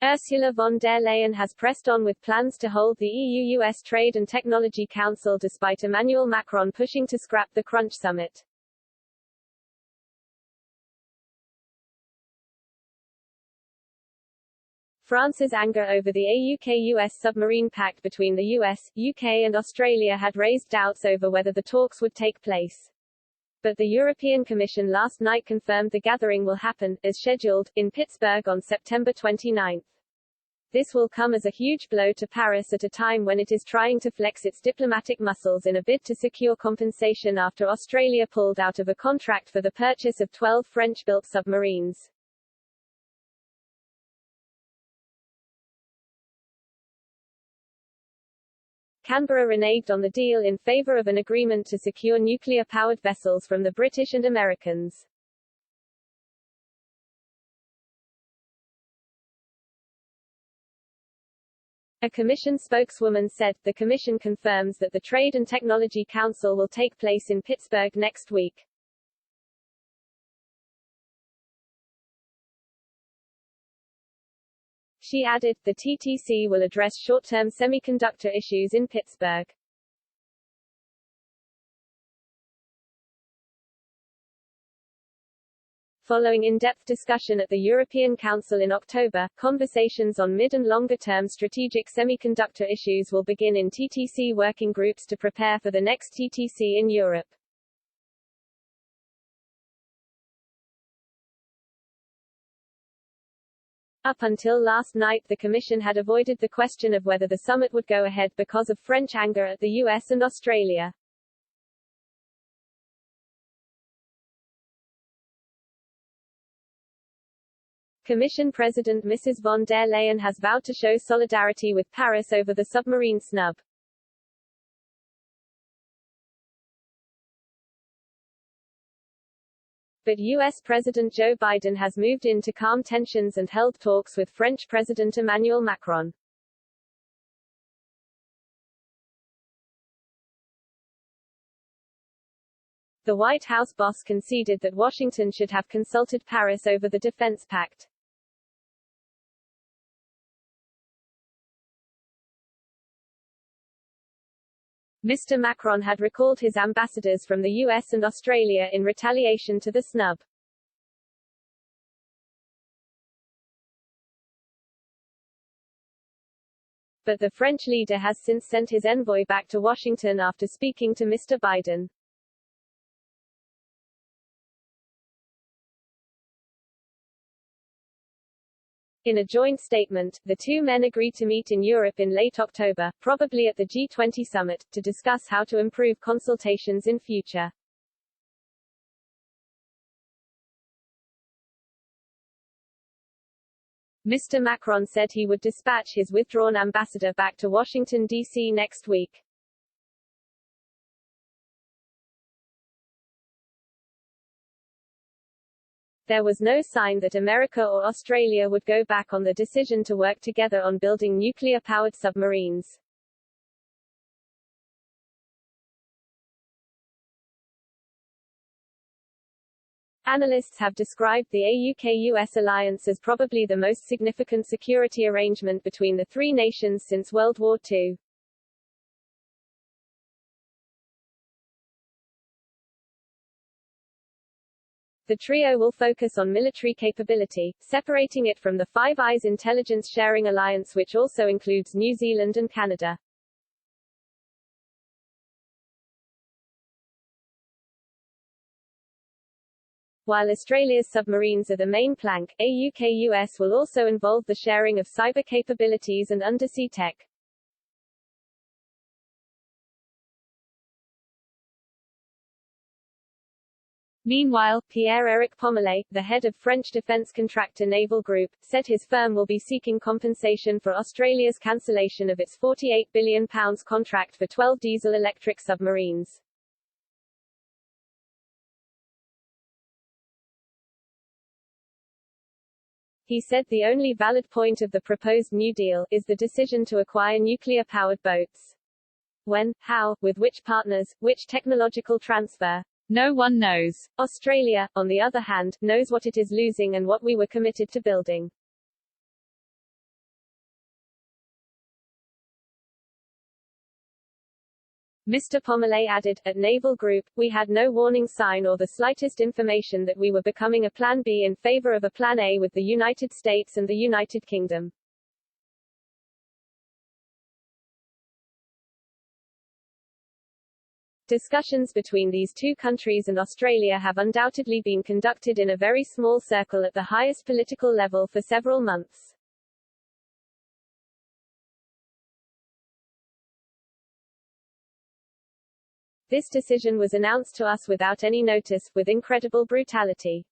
Ursula von der Leyen has pressed on with plans to hold the EU-US Trade and Technology Council despite Emmanuel Macron pushing to scrap the Crunch summit. France's anger over the AUK-US submarine pact between the US, UK and Australia had raised doubts over whether the talks would take place. But the European Commission last night confirmed the gathering will happen, as scheduled, in Pittsburgh on September 29. This will come as a huge blow to Paris at a time when it is trying to flex its diplomatic muscles in a bid to secure compensation after Australia pulled out of a contract for the purchase of 12 French-built submarines. Canberra reneged on the deal in favour of an agreement to secure nuclear-powered vessels from the British and Americans. A Commission spokeswoman said, "The Commission confirms that the Trade and Technology Council will take place in Pittsburgh next week." She added, "The TTC will address short-term semiconductor issues in Pittsburgh." Following in-depth discussion at the European Council in October, conversations on mid- and longer-term strategic semiconductor issues will begin in TTC working groups to prepare for the next TTC in Europe. Up until last night, the Commission had avoided the question of whether the summit would go ahead because of French anger at the US and Australia. Commission President Mrs. von der Leyen has vowed to show solidarity with Paris over the submarine snub. But U.S. President Joe Biden has moved in to calm tensions and held talks with French President Emmanuel Macron. The White House boss conceded that Washington should have consulted Paris over the defense pact. Mr. Macron had recalled his ambassadors from the US and Australia in retaliation to the snub. But the French leader has since sent his envoy back to Washington after speaking to Mr. Biden. In a joint statement, the two men agreed to meet in Europe in late October, probably at the G20 summit, to discuss how to improve consultations in future. Mr. Macron said he would dispatch his withdrawn ambassador back to Washington, D.C. next week. There was no sign that America or Australia would go back on the decision to work together on building nuclear-powered submarines. Analysts have described the AUK-US alliance as probably the most significant security arrangement between the three nations since World War II. The trio will focus on military capability, separating it from the Five Eyes intelligence sharing alliance, which also includes New Zealand and Canada. While Australia's submarines are the main plank, AUK-US will also involve the sharing of cyber capabilities and undersea tech. Meanwhile, Pierre-Éric Pommelet, the head of French defence contractor Naval Group, said his firm will be seeking compensation for Australia's cancellation of its £48 billion contract for 12 diesel-electric submarines. He said the only valid point of the proposed New Deal is the decision to acquire nuclear-powered boats. When, how, with which partners, which technological transfer? No one knows. Australia, on the other hand, knows what it is losing and what we were committed to building. Mr. Pomeroy added, at Naval Group, we had no warning sign or the slightest information that we were becoming a Plan B in favor of a Plan A with the United States and the United Kingdom. Discussions between these two countries and Australia have undoubtedly been conducted in a very small circle at the highest political level for several months. This decision was announced to us without any notice, with incredible brutality.